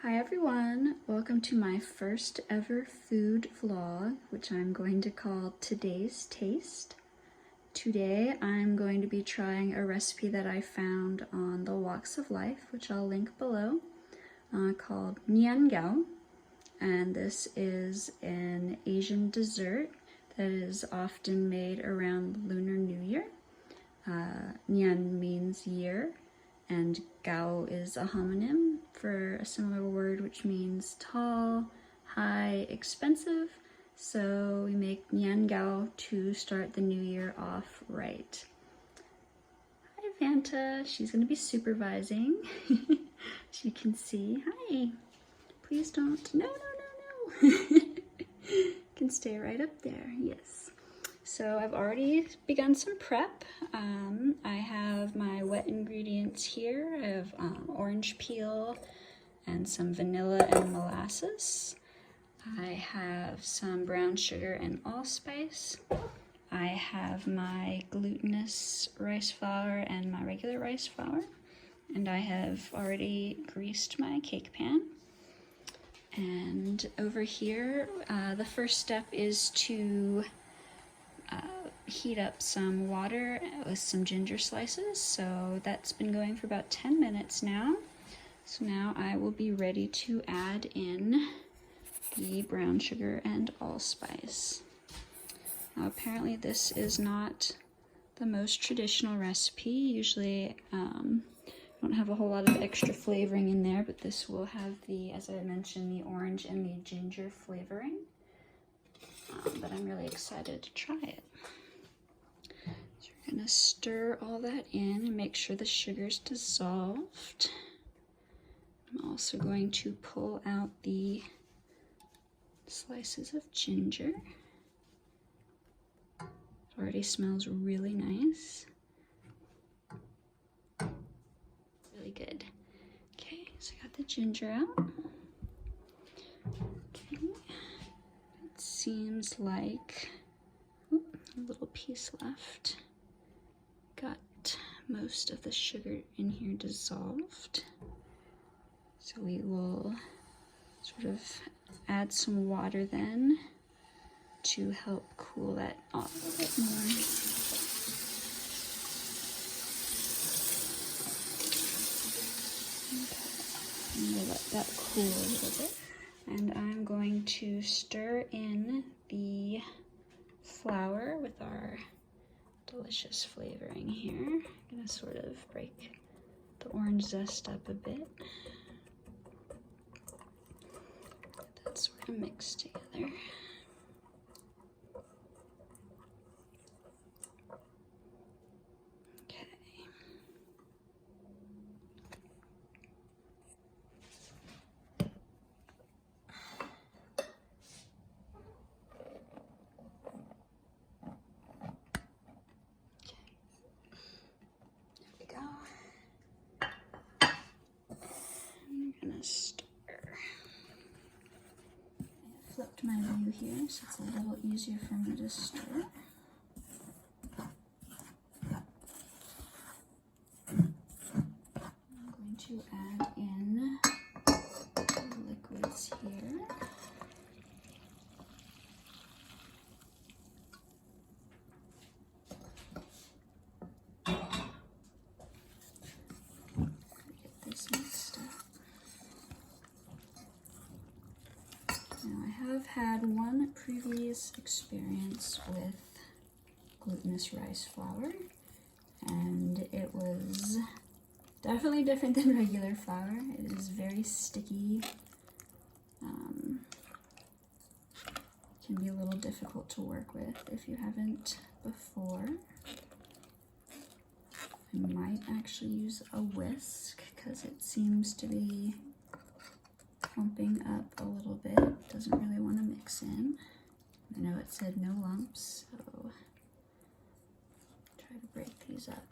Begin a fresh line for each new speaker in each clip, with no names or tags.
Hi everyone, welcome to my first ever food vlog, which I'm going to call Today's Taste. Today I'm going to be trying a recipe that I found on the Walks of Life, which I'll link below, called Nian Gao. And this is an Asian dessert that is often made around Lunar New Year. Nian means year, and Gao is a homonym for a similar word which means tall, high, expensive. So we make Nian Gao to start the new year off right. Hi Vanta, she's going to be supervising. As you can see. Hi. Please don't. No. You can stay right up there. Yes. So I've already begun some prep. I have my wet ingredients here. I have orange peel and some vanilla and molasses. I have some brown sugar and allspice. I have my glutinous rice flour and my regular rice flour. And I have already greased my cake pan. And over here, the first step is to heat up some water with some ginger slices. So that's been going for about 10 minutes now. So now I will be ready to add in the brown sugar and allspice. Now apparently this is not the most traditional recipe. Usually don't have a whole lot of extra flavoring in there, but this will have the, as I mentioned, the orange and the ginger flavoring. But I'm really excited to try it. So we're gonna stir all that in and make sure the sugar's dissolved. I'm also going to pull out the slices of ginger. It already smells really nice. Really good. Okay, so I got the ginger out. Okay, it seems like a little piece left. Got most of the sugar in here dissolved. So we will sort of add some water then to help cool that off a bit more. Okay. And we'll let that cool a little bit. And I'm going to stir in the flour with our delicious flavoring here. I'm gonna sort of break the orange zest up a bit. Get that sort of mixed together. Stir. I flipped my view here so it's a little easier for me to stir. I'm going to add in the liquids here. Get this mixed up. Now I have had one previous experience with glutinous rice flour, and it was definitely different than regular flour. It is very sticky. Can be a little difficult to work with if you haven't before. I might actually use a whisk because it seems to be clumping up a little bit. Doesn't really want to mix in. I know it said no lumps, so try to break these up.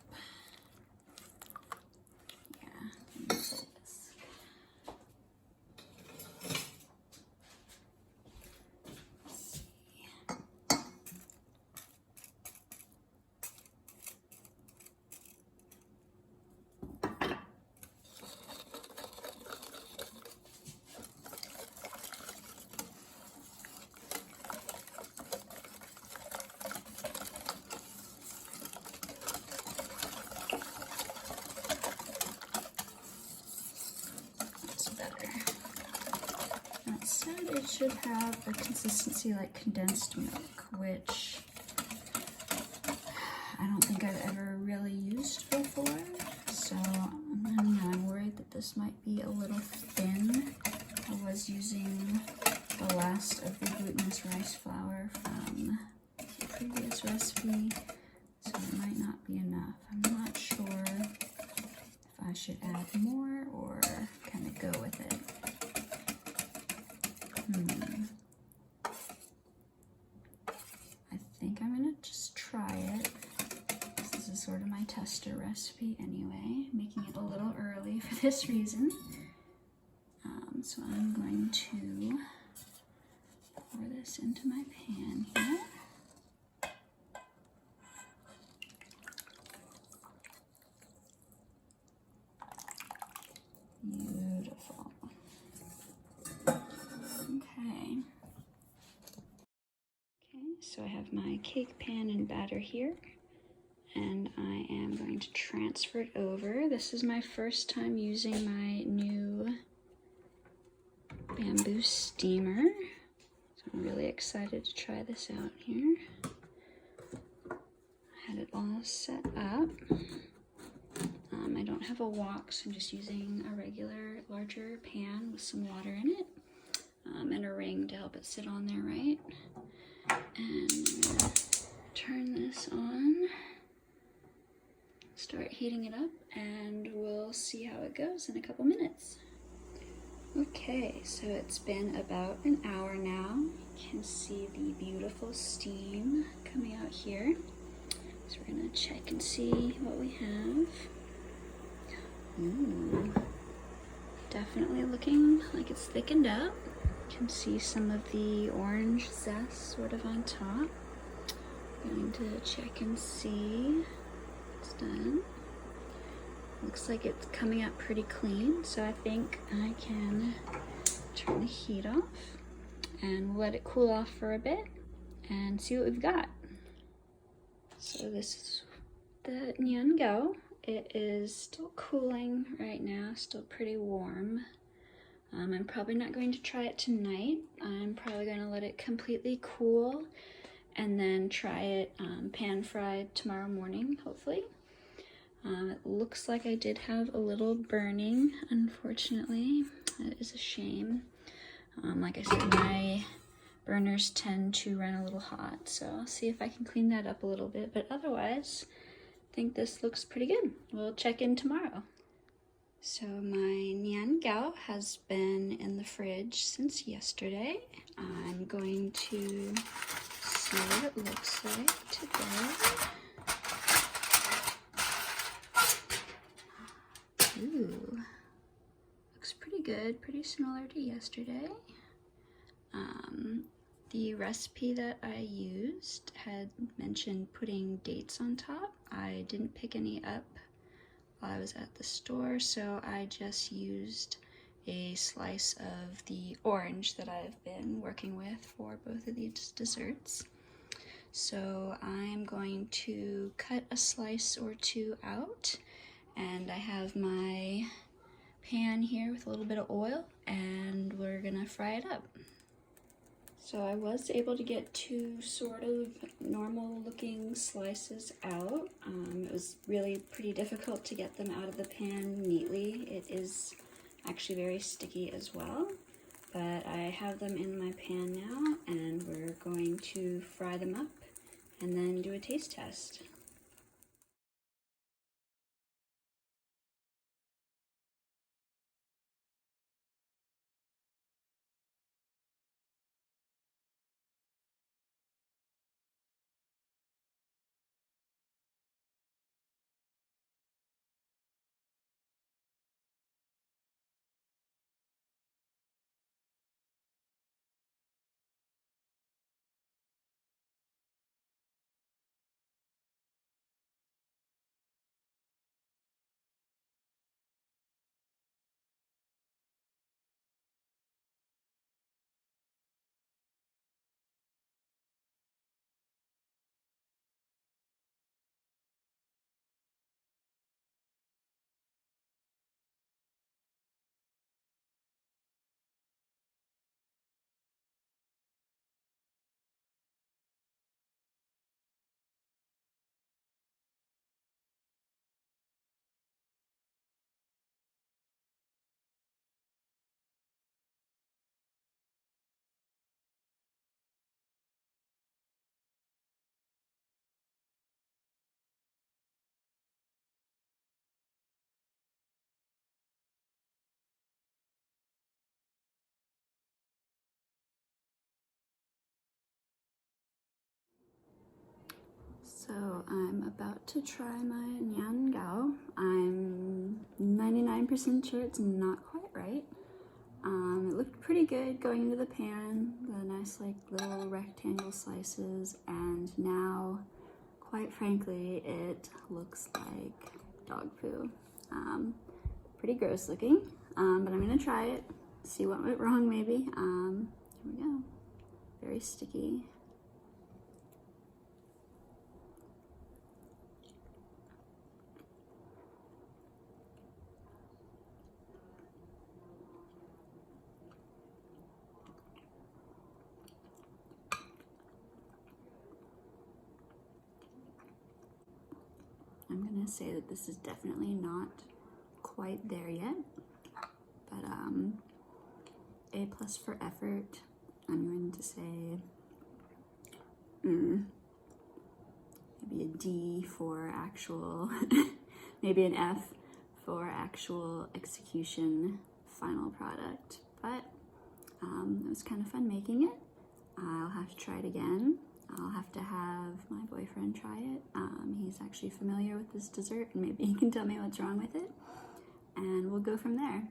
Yeah, use a whisk. better. That said, it should have a consistency like condensed milk, which I don't think I've ever really used before. So I'm worried that this might be a little thin. I was using the last of the glutinous rice flour from the previous recipe, so it might not be enough. I'm not sure if I should add more or kind of go with it. I think I'm gonna just try it. This is sort of my tester recipe anyway, making it a little early for this reason. So I'm going to pour this into my pan here. Beautiful. Okay. So I have my cake pan and batter here, and I am going to transfer it over. This is my first time using my new bamboo steamer, so I'm really excited to try this out here. I had it all set up. I don't have a wok, so I'm just using a regular larger pan with some water in it, and a ring to help it sit on there right. And I'm gonna turn this on, start heating it up, and we'll see how it goes in a couple minutes. Okay, so it's been about an hour now. You can see the beautiful steam coming out here. So we're gonna check and see what we have. Ooh, definitely looking like it's thickened up. You can see some of the orange zest sort of on top. I'm going to check and see it's done. Looks like it's coming out pretty clean, so I think I can turn the heat off and let it cool off for a bit and see what we've got. So this is the Nian Gao. It is still cooling right now, still pretty warm. I'm probably not going to try it tonight. I'm probably going to let it completely cool and then try it pan fried tomorrow morning, hopefully. It looks like I did have a little burning, unfortunately. That is a shame. Like I said, my burners tend to run a little hot, so I'll see if I can clean that up a little bit, but otherwise, I think this looks pretty good. We'll check in tomorrow. So my Nian Gao has been in the fridge since yesterday. I'm going to see what it looks like today. Ooh, looks pretty good, pretty similar to yesterday. The recipe that I used had mentioned putting dates on top. I didn't pick any up while I was at the store, so I just used a slice of the orange that I've been working with for both of these desserts. So I'm going to cut a slice or two out, and I have my pan here with a little bit of oil, and we're gonna fry it up. So I was able to get two sort of normal looking slices out. It was really pretty difficult to get them out of the pan neatly. It is actually very sticky as well, but I have them in my pan now, and we're going to fry them up and then do a taste test. So I'm about to try my Nian Gao. I'm 99% sure it's not quite right. It looked pretty good going into the pan, the nice like little rectangle slices, and now, quite frankly, it looks like dog poo. Pretty gross looking, but I'm gonna try it, see what went wrong maybe. Here we go, very sticky. I'm gonna say that this is definitely not quite there yet, but A+ for effort. I'm going to say maybe a D for actual, maybe an F for actual execution, final product. But it was kind of fun making it. I'll have to try it again. I'll have to have my boyfriend try it. He's actually familiar with this dessert, and maybe he can tell me what's wrong with it, and we'll go from there.